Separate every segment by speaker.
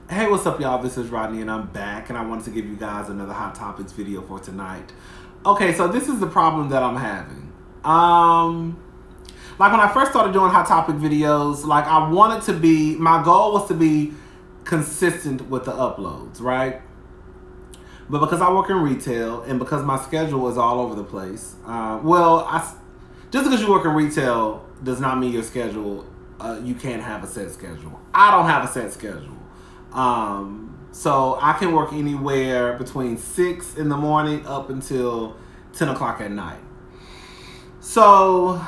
Speaker 1: Hey, what's up, y'all? This is Rodney, and I'm back, and I wanted to give you guys another Hot Topics video for tonight. Okay, so this is the problem that I'm having. Like when I first started doing Hot Topic videos, like I wanted to be, my goal was to be consistent with the uploads, right? But because I work in retail, and because my schedule is all over the place, just because you work in retail does not mean your schedule, you can't have a set schedule. I don't have a set schedule. So I can work anywhere between 6 in the morning up until 10 o'clock at night. So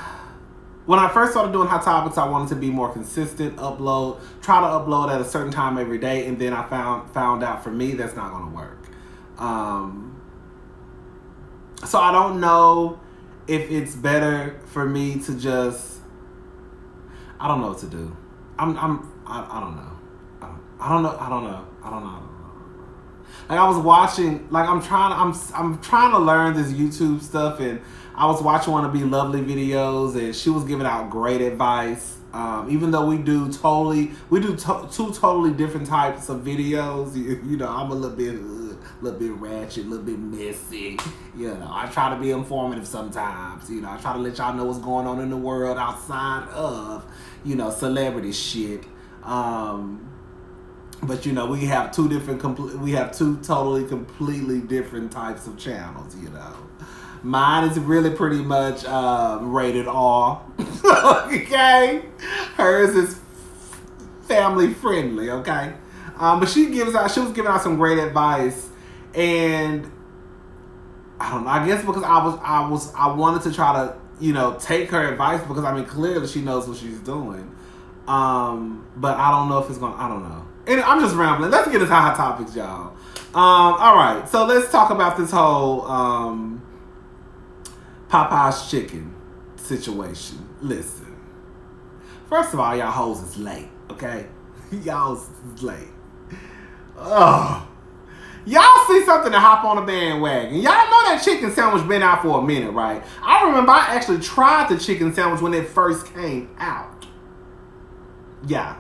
Speaker 1: when I first started doing Hot Topics, I wanted to be more consistent, try to upload at a certain time every day, and then I found out for me that's not going to work. So I don't know if it's better for me to just, I don't know what to do. I don't know. I don't know. Like I was watching, like I'm trying to learn this YouTube stuff, and I was watching one of Be Lovely videos, and she was giving out great advice. Even though we do two totally different types of videos. You know, I'm a little bit ratchet, a little bit messy. You know, I try to be informative sometimes. You know, I try to let y'all know what's going on in the world outside of, you know, celebrity shit. But you know, we have two totally completely different types of channels. You know, mine is really pretty much rated R. Okay, hers is family friendly. Okay, but she was giving out some great advice, and I don't know. I guess because I wanted to try to, you know, take her advice, because I mean clearly she knows what she's doing. But I don't know if it's I don't know. And I'm just rambling. Let's get into Hot Topics, y'all. All right. So let's talk about this whole Popeyes chicken situation. Listen. First of all, y'all hoes is late, okay? Y'all is late. Oh. Y'all see something to hop on a bandwagon. Y'all know that chicken sandwich been out for a minute, right? I remember I actually tried the chicken sandwich when it first came out. Yeah.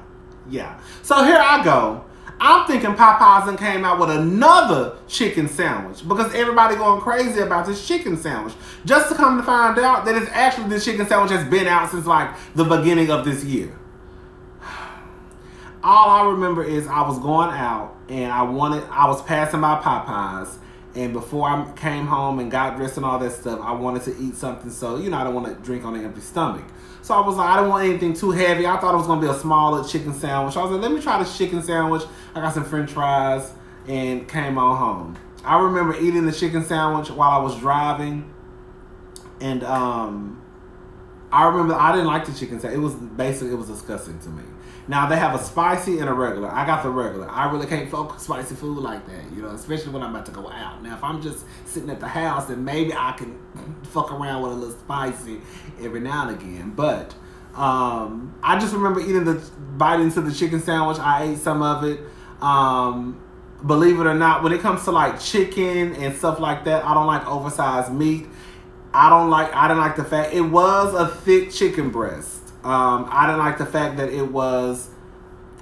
Speaker 1: So here I go. I'm thinking Popeyes came out with another chicken sandwich because everybody going crazy about this chicken sandwich. Just to come to find out that it's actually this chicken sandwich has been out since like the beginning of this year. All I remember is I was going out and I was passing by Popeyes, and before I came home and got dressed and all that stuff, I wanted to eat something, so you know I don't want to drink on an empty stomach. So I was like, I didn't want anything too heavy. I thought it was going to be a smaller chicken sandwich. I was like, let me try this chicken sandwich. I got some french fries and came on home. I remember eating the chicken sandwich while I was driving. And I remember I didn't like the chicken sandwich. It was disgusting to me. Now, they have a spicy and a regular. I got the regular. I really can't fuck with spicy food like that, you know, especially when I'm about to go out. Now, if I'm just sitting at the house, then maybe I can fuck around with a little spicy every now and again. But I just remember biting into the chicken sandwich. I ate some of it. Believe it or not, when it comes to like chicken and stuff like that, I don't like oversized meat. I didn't like the fact it was a thick chicken breast. I didn't like the fact that it was.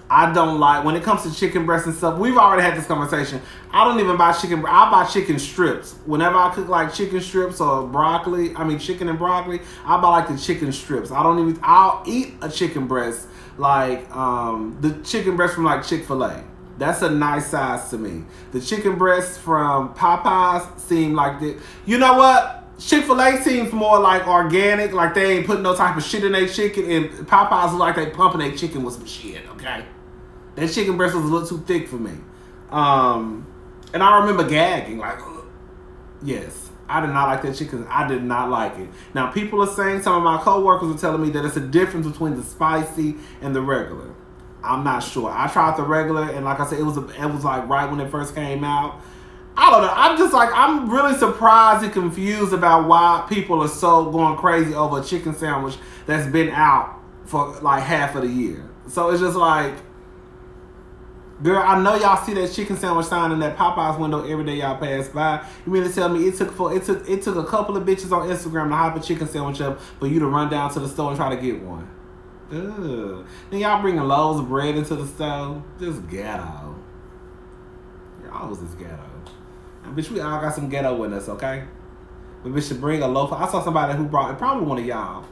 Speaker 1: I don't like when it comes to chicken breasts and stuff. We've already had this conversation. I don't even buy chicken. I buy chicken strips. Whenever I cook like chicken strips or chicken and broccoli, I buy like the chicken strips. I'll eat a chicken breast like the chicken breast from like Chick-fil-A. That's a nice size to me. The chicken breasts from Popeyes seem like the. You know what? Chick-fil-A seems more like organic, like they ain't putting no type of shit in their chicken, and Popeyes look like they pumping their chicken with some shit, okay? That chicken breast was a little too thick for me. And I remember gagging, like, ugh. Yes, I did not like that chicken. I did not like it. Now, people are saying, some of my coworkers are telling me that it's a difference between the spicy and the regular. I'm not sure. I tried the regular, and like I said, it was like right when it first came out. I don't know. I'm really surprised and confused about why people are so going crazy over a chicken sandwich that's been out for like half of the year. So it's just like, girl, I know y'all see that chicken sandwich sign in that Popeyes window every day y'all pass by. You mean to tell me it took a couple of bitches on Instagram to hype a chicken sandwich up for you to run down to the store and try to get one? Ugh. Then y'all bringing loaves of bread into the stove. Just ghetto. Y'all was just ghetto. And bitch, we all got some ghetto in us, okay? But bitch should bring a loaf. I saw somebody who brought, probably one of y'all.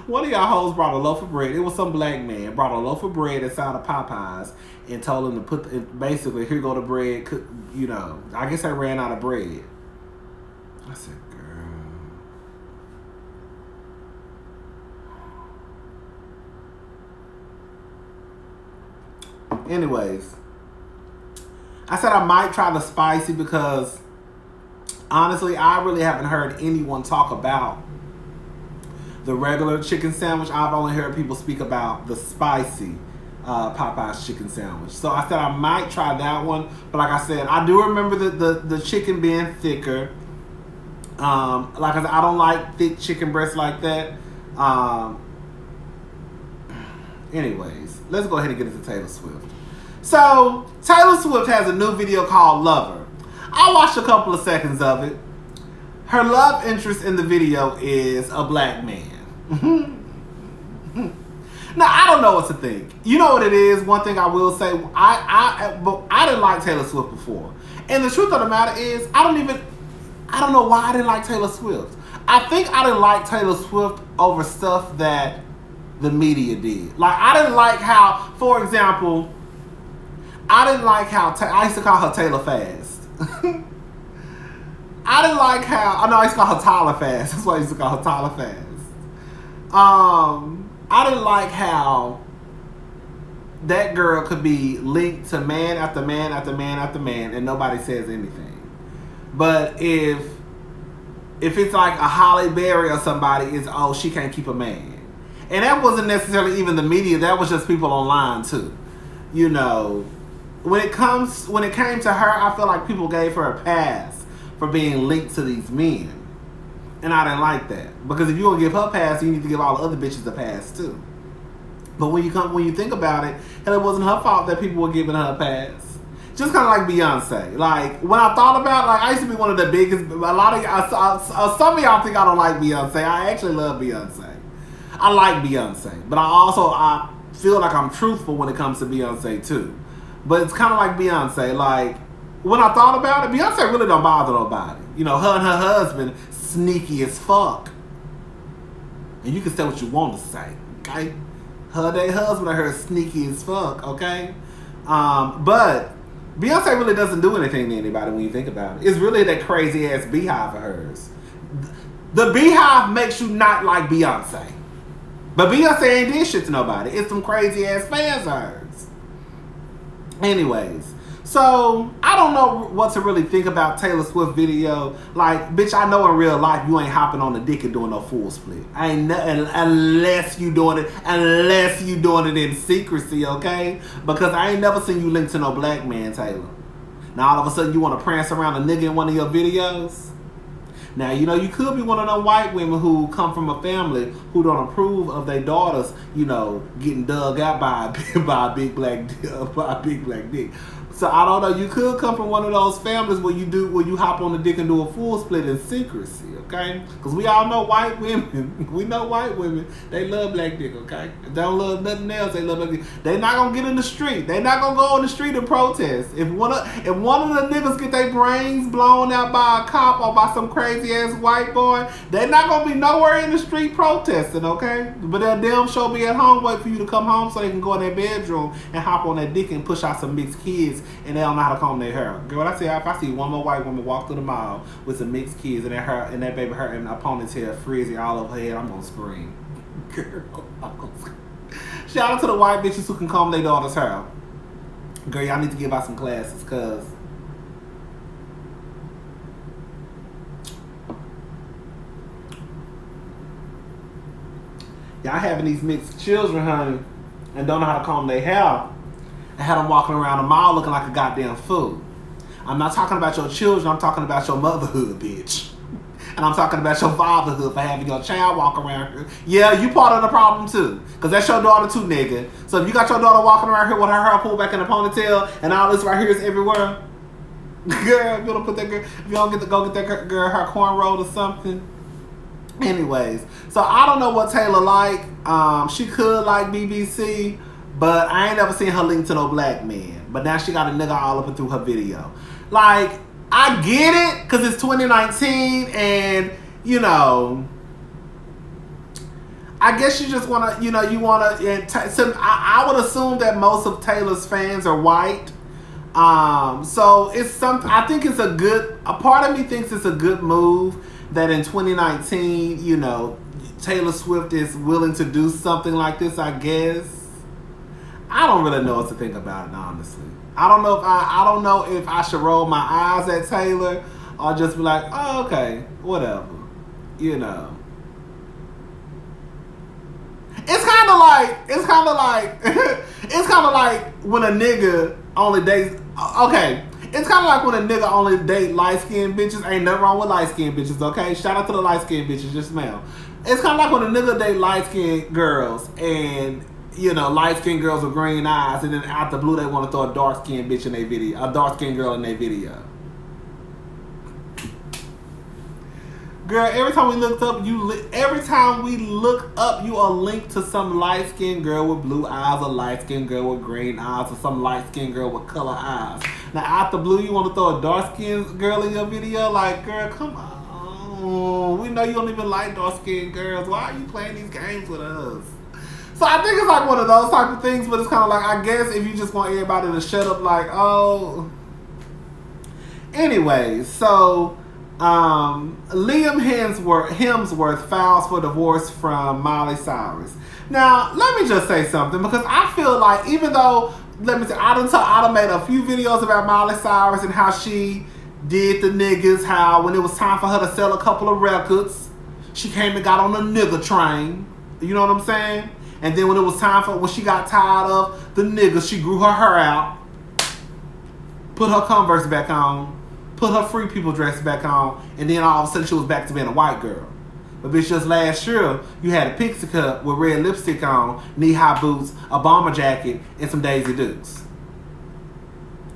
Speaker 1: One of y'all hoes brought a loaf of bread. It was some black man. Brought a loaf of bread inside of Popeyes and told him to put, basically, here go the bread. You know, I guess I ran out of bread. I said, girl. Anyways, I said I might try the spicy because, honestly, I really haven't heard anyone talk about the regular chicken sandwich. I've only heard people speak about the spicy Popeyes chicken sandwich. So I said I might try that one. But like I said, I do remember the chicken being thicker. Like I said, I don't like thick chicken breasts like that. Anyways, let's go ahead and get into Taylor Swift. So, Taylor Swift has a new video called Lover. I watched a couple of seconds of it. Her love interest in the video is a black man. Now, I don't know what to think. You know what it is? One thing I will say, I didn't like Taylor Swift before. And the truth of the matter is, I don't know why I didn't like Taylor Swift. I think I didn't like Taylor Swift over stuff that the media did. Like, I didn't like how, for example, I didn't like how, I used to call her Taylor Fast. I didn't like how, I used to call her Tyler Fast. That's why I used to call her Tyler Fast. I didn't like how that girl could be linked to man after man after man after man and nobody says anything. But if it's like a Halle Berry or somebody, it's, oh, she can't keep a man. And that wasn't necessarily even the media. That was just people online too. You know, when it came to her, I feel like people gave her a pass for being linked to these men. And I didn't like that. Because if you're going to give her a pass, you need to give all the other bitches a pass too. But when you think about it, hell, it wasn't her fault that people were giving her a pass. Just kind of like Beyonce. Like, when I thought about it, like, I used to be one of the biggest, a lot of y'all, some of y'all think I don't like Beyonce. I actually love Beyonce. I like Beyonce. But I feel like I'm truthful when it comes to Beyonce too. But it's kind of like Beyonce. Like, when I thought about it, Beyonce really don't bother nobody. You know, her and her husband, sneaky as fuck. And you can say what you want to say, okay? Her and their husband are her sneaky as fuck, okay? But Beyonce really doesn't do anything to anybody when you think about it. It's really that crazy ass beehive of hers. The beehive makes you not like Beyonce. But Beyonce ain't did shit to nobody. It's some crazy ass fans of hers. Anyways, so I don't know what to really think about Taylor Swift video. Like, bitch, I know in real life you ain't hopping on the dick and doing no full split. Unless you doing it in secrecy, okay? Because I ain't never seen you linked to no black man, Taylor. Now all of a sudden you want to prance around a nigga in one of your videos? Now, you know, you could be one of them white women who come from a family who don't approve of their daughters, you know, getting dug out by a big black dick. So I don't know. You could come from one of those families where you hop on the dick and do a full split in secrecy, okay? Because we all know white women. We know white women. They love black dick, okay? If they don't love nothing else, they love black dick. They not gonna get in the street. They not gonna go on the street and protest. If one of the niggas get their brains blown out by a cop or by some crazy ass white boy, they not gonna be nowhere in the street protesting, okay? But that damn show be at home waiting for you to come home so they can go in their bedroom and hop on that dick and push out some mixed kids. And they don't know how to comb their hair. Girl, if I see one more white woman walk through the mall with some mixed kids and that baby hair and opponent's hair frizzy all over her head, I'm gonna scream. Girl, I'm gonna scream. Shout out to the white bitches who can comb their daughter's hair. Girl, y'all need to give out some classes, cause y'all having these mixed children, honey, and don't know how to comb their hair. And had them walking around the mall looking like a goddamn fool. I'm not talking about your children, I'm talking about your motherhood, bitch. And I'm talking about your fatherhood for having your child walk around here. Yeah, you part of the problem too. Because that's your daughter too, nigga. So if you got your daughter walking around here with her hair pulled back in a ponytail and all this right here is everywhere, girl, if you don't put that girl, if you don't go get that girl her corn rolled or something, Anyways, so I don't know what Taylor like. She could like BBC, but I ain't never seen her link to no black man. But now she got a nigga all up and through her video. Like, I get it, because it's 2019, and, you know, I guess you just want to, you know, you want to, so I would assume that most of Taylor's fans are white. So it's something, I think it's a part of me thinks it's a good move that in 2019, you know, Taylor Swift is willing to do something like this, I guess. I don't really know what to think about it, honestly. I don't know if I should roll my eyes at Taylor or just be like, oh, okay, whatever. You know. It's kind of like when a nigga only dates, okay. It's kind of like when a nigga only date light-skinned bitches. Ain't nothing wrong with light-skinned bitches, okay? Shout out to the light-skinned bitches, just smell. It's kind of like when a nigga date light-skinned girls and, you know, light-skinned girls with green eyes, and then out the blue they want to throw a dark-skinned bitch in their video, a dark-skinned girl in their video. Girl, every time we look up, you are linked to some light-skinned girl with blue eyes, or light-skinned girl with green eyes, or some light-skinned girl with color eyes. Now, out the blue, you want to throw a dark-skinned girl in your video? Like, girl, come on. We know you don't even like dark-skinned girls. Why are you playing these games with us? So I think it's like one of those type of things, but it's kind of like, I guess if you just want everybody to shut up, like, oh. Anyways, so Liam Hemsworth files for divorce from Miley Cyrus. Now, let me just say something, because I feel like, even though, let me say, I done made a few videos about Miley Cyrus and how she did the niggas, how when it was time for her to sell a couple of records, she came and got on the nigga train. You know what I'm saying? And then when it was time for, when she got tired of the niggas, she grew her hair out, put her Converse back on, put her Free People dress back on, and then all of a sudden she was back to being a white girl. But bitch, just last year, you had a pixie cut with red lipstick on, knee-high boots, a bomber jacket, and some Daisy Dukes.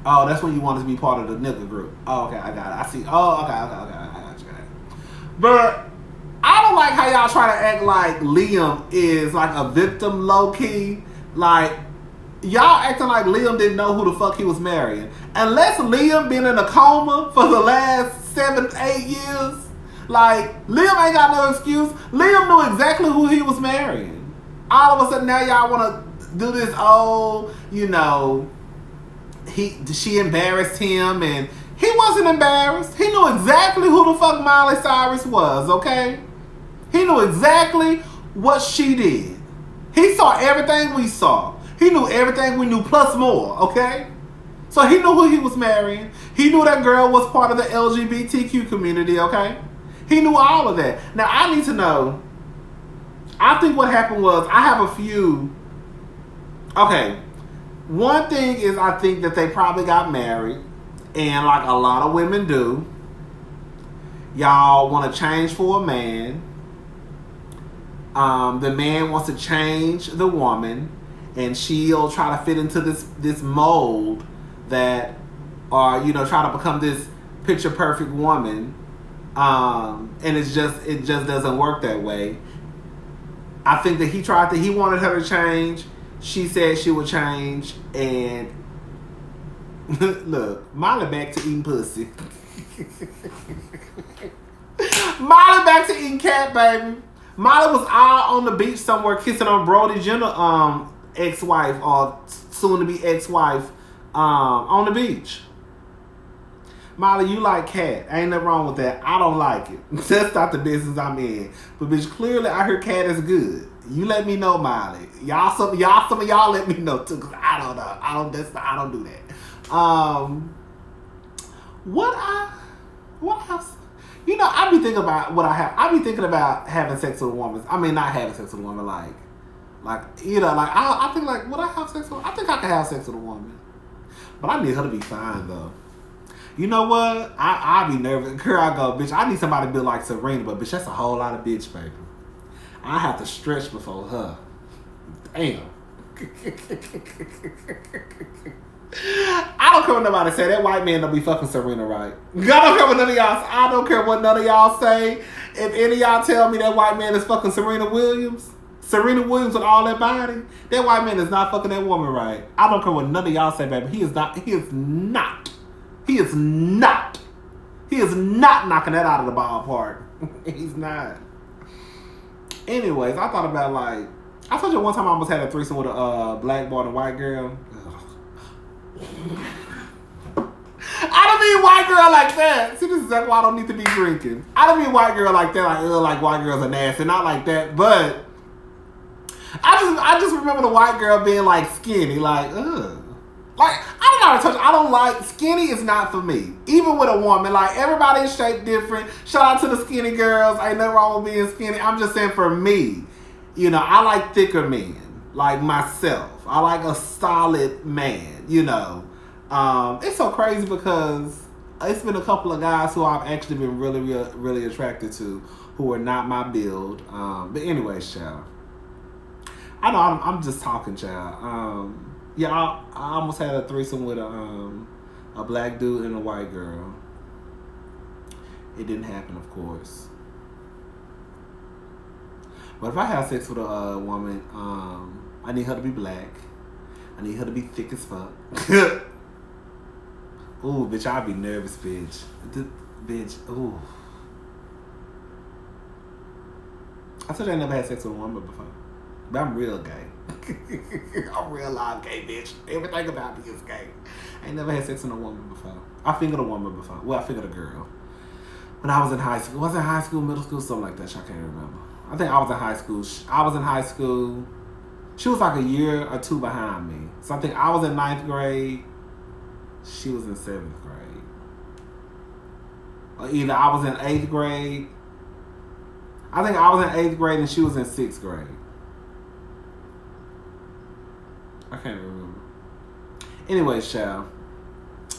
Speaker 1: Oh, that's when you wanted to be part of the nigga group. Oh, okay, I got it. I see. Oh, okay, I got you. But I don't like how y'all try to act like Liam is like a victim low-key. Like, y'all acting like Liam didn't know who the fuck he was marrying. Unless Liam been in a coma for the last 7-8 years, like, Liam ain't got no excuse. Liam knew exactly who he was marrying. All of a sudden now y'all want to do this, oh, you know, she embarrassed him, and he wasn't embarrassed. He knew exactly who the fuck Miley Cyrus was, okay? He knew exactly what she did. He saw everything we saw. He knew everything we knew plus more, okay? So he knew who he was marrying. He knew that girl was part of the LGBTQ community, okay? He knew all of that. Now, I need to know, I think what happened was, I have a few, okay, one thing is I think that they probably got married, and like a lot of women do, y'all want to change for a man. The man wants to change the woman, and she'll try to fit into this mold that, or, you know, try to become this picture perfect woman. And it just doesn't work that way. I think that he wanted her to change. She said she would change, and look, Miley back to eating pussy. Miley back to eating cat, baby. Miley was out on the beach somewhere kissing on Brody Jenner, ex-wife, or soon-to-be ex-wife, on the beach. Molly, you like cat. Ain't nothing wrong with that. I don't like it. That's not the business I'm in. But bitch, clearly I heard cat is good. You let me know, Molly. Some of y'all let me know too, cause I don't know. I don't do that. What else? You know, I be thinking about what I have. I be thinking about having sex with a woman. I mean, not having sex with a woman, like you know, like I think like, would I have sex with? I think I could have sex with a woman, but I need her to be fine though. You know what? I be nervous. Here I go, bitch. I need somebody to be like Serena, but bitch, that's a whole lot of bitch, baby. I have to stretch before her. Damn. I don't care what nobody say. That white man don't be fucking Serena right. I don't care what none of y'all say. If any of y'all tell me that white man is fucking Serena Williams with all that body, that white man is not fucking that woman right. I don't care what none of y'all say, baby. He is not knocking that out of the ballpark. He's not. Anyways, I thought about like, I told you one time I almost had a threesome with a black boy and a white girl. I don't mean white girl like that. See, this is exactly why I don't need to be drinking. I don't mean white girl like that, like white girls are nasty, not like that. But I just remember the white girl being like skinny, like ugh. Like I don't know how to touch. I don't like skinny. Is not for me. Even with a woman, like everybody is shaped different. Shout out to the skinny girls. Ain't nothing wrong with being skinny. I'm just saying for me, you know, I like thicker men, like myself. I like a solid man, you know. It's so crazy because it's been a couple of guys who I've actually been really attracted to who are not my build. But anyway, child. I know I'm just talking, child. Yeah, I almost had a threesome with a black dude and a white girl. It didn't happen, of course. But if I have sex with a woman, I need her to be black. I need her to be thick as fuck. Ooh, bitch, I'd be nervous, bitch. Bitch, ooh. I told you I never had sex with a woman before. But I'm real gay. I'm real live gay, bitch. Everything about me is gay. I ain't never had sex with a woman before. I fingered a woman before. Well, I fingered a girl. When I was in high school. Was it high school, middle school? Something like that. I can't remember. I think I was in high school. I was in high school. She was like a year or two behind me. So I think I was in 9th grade. She was in 7th grade. Or either I was in 8th grade. I think I was in 8th grade and she was in 6th grade. I can't remember. Anyways, child.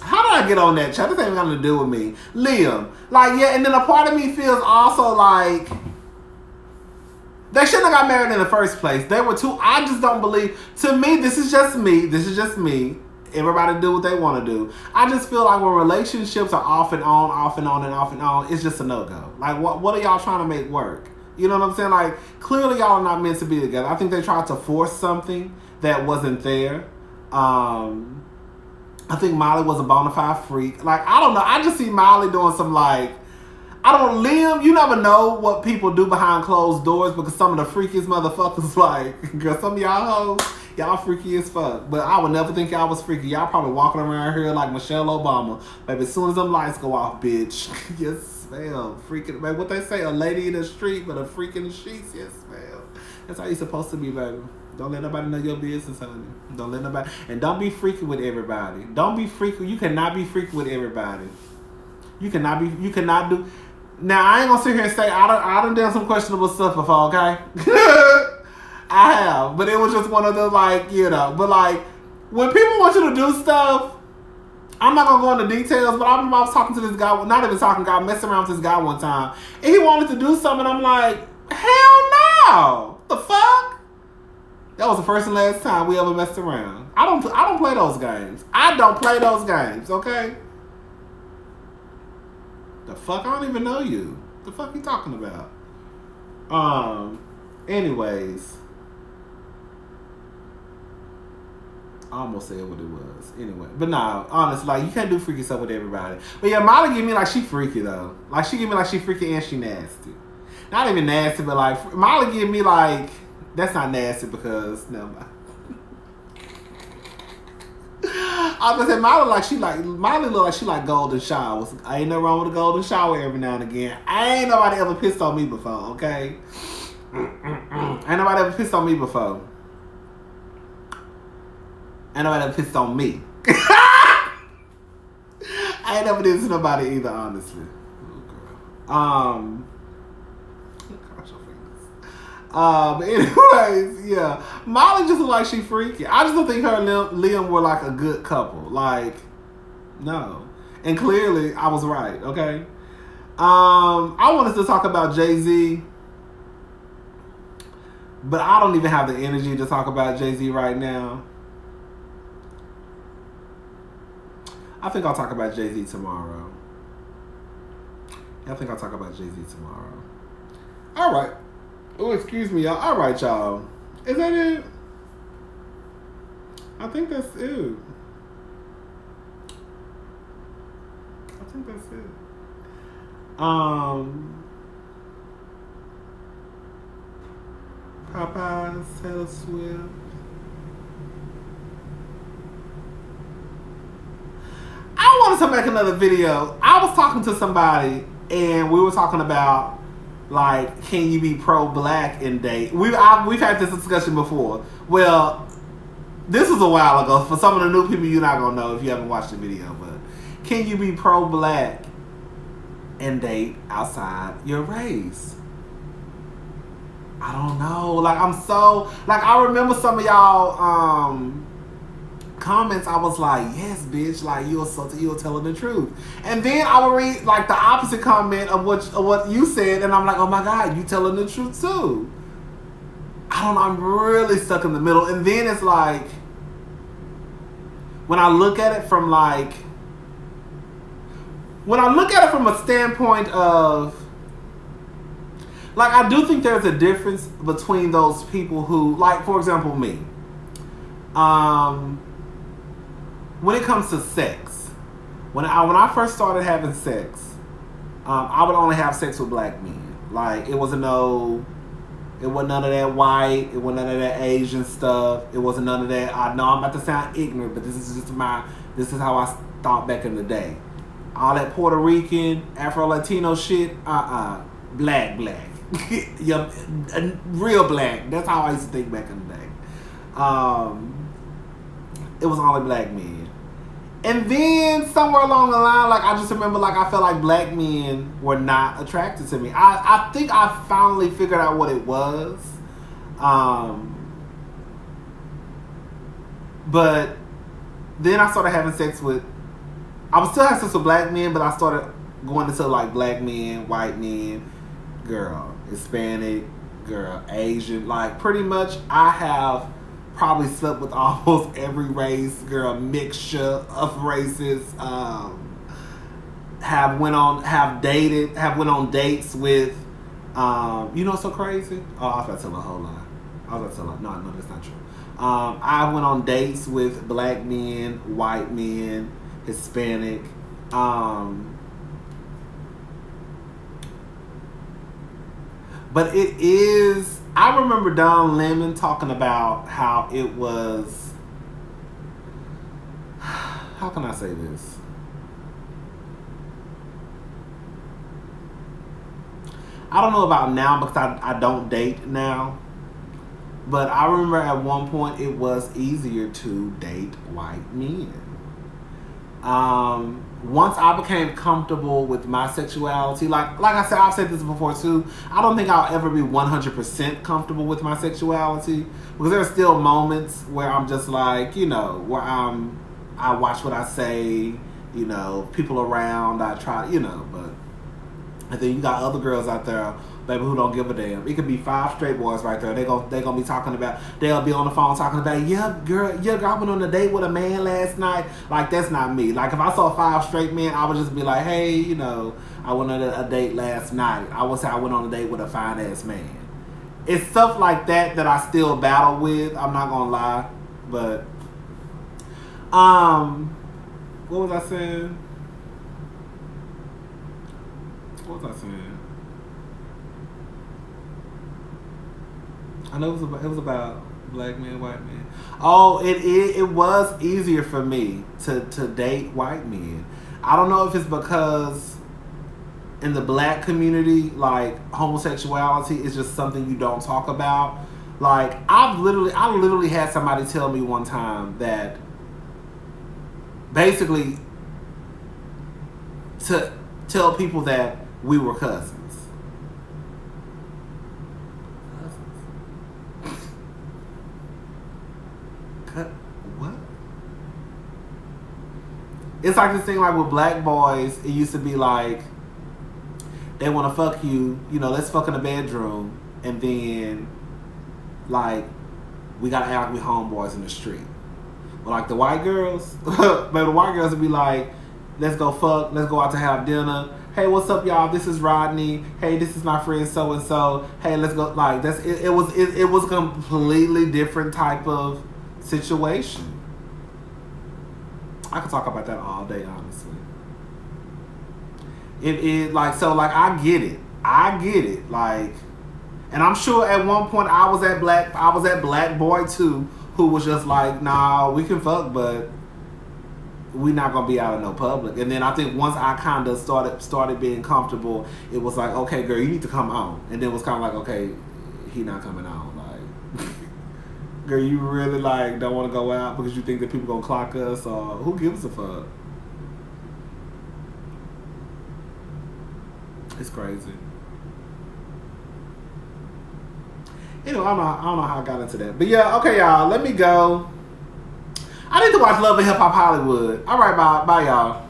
Speaker 1: How did I get on that, child? This ain't got nothing to do with me. Liam. Like, yeah, and then a part of me feels also like they shouldn't have got married in the first place. They were too. I just don't believe. To me, this is just me. Everybody do what they want to do. I just feel like when relationships are off and on, it's just a no-go. Like, what are y'all trying to make work? You know what I'm saying? Like, clearly y'all are not meant to be together. I think they tried to force something that wasn't there. I think Miley was a bona fide freak. Like, I don't know. I just see Miley doing some like, Liam, you never know what people do behind closed doors because some of the freakiest motherfuckers, like, girl, some of y'all hoes, y'all freaky as fuck. But I would never think y'all was freaky. Y'all probably walking around here like Michelle Obama. Baby, as soon as them lights go off, bitch, you smell freaking. Baby, what they say, a lady in the street, but a freak in the sheets, yes, smell. That's how you supposed to be, baby. Don't let nobody know your business, honey. Don't let nobody. And don't be freaky with everybody. Don't be freaky. You cannot be freaky with everybody. You cannot do. Now, I ain't gonna sit here and say I done done some questionable stuff before, okay? I have. But it was just one of the, like, you know. But, like, when people want you to do stuff, I'm not gonna go into details, but I remember I was talking to this guy, not even talking, I messed around with this guy one time. And he wanted to do something, and I'm like, hell no! The fuck? That was the first and last time we ever messed around. I don't play those games. I don't play those games, okay? The fuck? I don't even know you. The fuck you talking about? Anyways. I almost said what it was. Anyway. But nah, honestly, like, you can't do freaky stuff with everybody. But yeah, Molly give me like she freaky, though. Like, she give me like she freaky and she nasty. Not even nasty, but like, Molly give me like, that's not nasty because, never mind. I was gonna say Molly look like she like golden showers. I ain't no wrong with a golden shower every now and again. Ain't nobody ever pissed on me before, okay? Ain't nobody ever pissed on me before. Ain't nobody ever pissed on me. I ain't never did to nobody either, honestly. Oh, girl. But anyways, yeah. Molly just look like she freaky. I just don't think her and Liam were like a good couple. Like, no. And clearly, I was right, okay? I wanted to talk about Jay-Z. But I don't even have the energy to talk about Jay-Z right now. I think I'll talk about Jay-Z tomorrow. I think I'll talk about Jay-Z tomorrow. All right. Oh, excuse me, y'all. All right, y'all. Is that it? I think that's it. I think that's it. Popeyes, Taylor Swift. I wanted to make another video. I was talking to somebody and we were talking about, like, can you be pro-black and date? We've had this discussion before. Well, this was a while ago. For some of the new people, you're not gonna know if you haven't watched the video. But can you be pro-black and date outside your race? I don't know. Like, I remember some of y'all comments. I was like, yes, bitch, like, you're telling the truth. And then I would read, like, the opposite comment of what you said, and I'm like, oh my God, you telling the truth too. I don't know, I'm really stuck in the middle. And then it's like, when I look at it from a standpoint of, like, I do think there's a difference between those people who, like, for example, me. When it comes to sex, when I first started having sex, I would only have sex with black men. Like, it wasn't none of that white, it wasn't none of that Asian stuff, it wasn't none of that. I know I'm about to sound ignorant, but this is how I thought back in the day. All that Puerto Rican, Afro-Latino shit, black. Yeah, real black. That's how I used to think back in the day. It was only black men. And then somewhere along the line, like, I just remember, like, I felt like black men were not attracted to me. I think I finally figured out what it was. But then I started having sex with, I was still having sex with black men, but I started going into, like, black men, white men, girl, Hispanic, girl, Asian. Like, pretty much I have probably slept with almost every race, girl, mixture of races. Have went on dates with, you know what's so crazy? Oh, I was about to tell a whole lie. No, that's not true. I went on dates with black men, white men, Hispanic. But it is, I remember Don Lemon talking about how it was, how can I say this? I don't know about now because I don't date now. But I remember at one point it was easier to date white men. Once I became comfortable with my sexuality, like I said, I've said this before too, I don't think I'll ever be 100% comfortable with my sexuality, because there are still moments where I'm just like, you know, where I watch what I say, you know, people around, I try, you know, but and then you got other girls out there, baby, who don't give a damn. It could be 5 straight boys right there. They gonna be talking about, they'll be on the phone talking about, yeah, girl, I went on a date with a man last night. Like, that's not me. Like, if I saw 5 straight men, I would just be like, hey, you know, I went on a date last night. I would say I went on a date with a fine ass man. It's stuff like that I still battle with. I'm not gonna lie, but what was I saying? I know it was about black men, white men. Oh, it was easier for me to date white men. I don't know if it's because in the black community, like, homosexuality is just something you don't talk about. Like, I literally had somebody tell me one time that basically to tell people that we were cousins. What? It's like this thing, like with black boys, it used to be like, they want to fuck you, you know, let's fuck in the bedroom, and then, like, we gotta act like we homeboys in the street. But like the white girls, but the white girls would be like, let's go fuck, let's go out to have dinner, hey, what's up, y'all? This is Rodney. Hey, this is my friend so and so. Hey, let's go. Like that's it. It was a completely different type of situation. I could talk about that all day, honestly. It like so like I get it like, and I'm sure at one point I was that black boy too, who was just like, nah, we can fuck, but we not gonna be out in no public. And then I think once I kind of started being comfortable, it was like, okay, girl, you need to come on. And then it was kind of like, okay, he not coming on. Like, girl, you really like don't want to go out because you think that people gonna clock us, or who gives a fuck? It's crazy. Anyway, I don't know how I got into that, but yeah, okay, y'all, let me go. I need to watch Love and Hip Hop Hollywood. All right, bye y'all.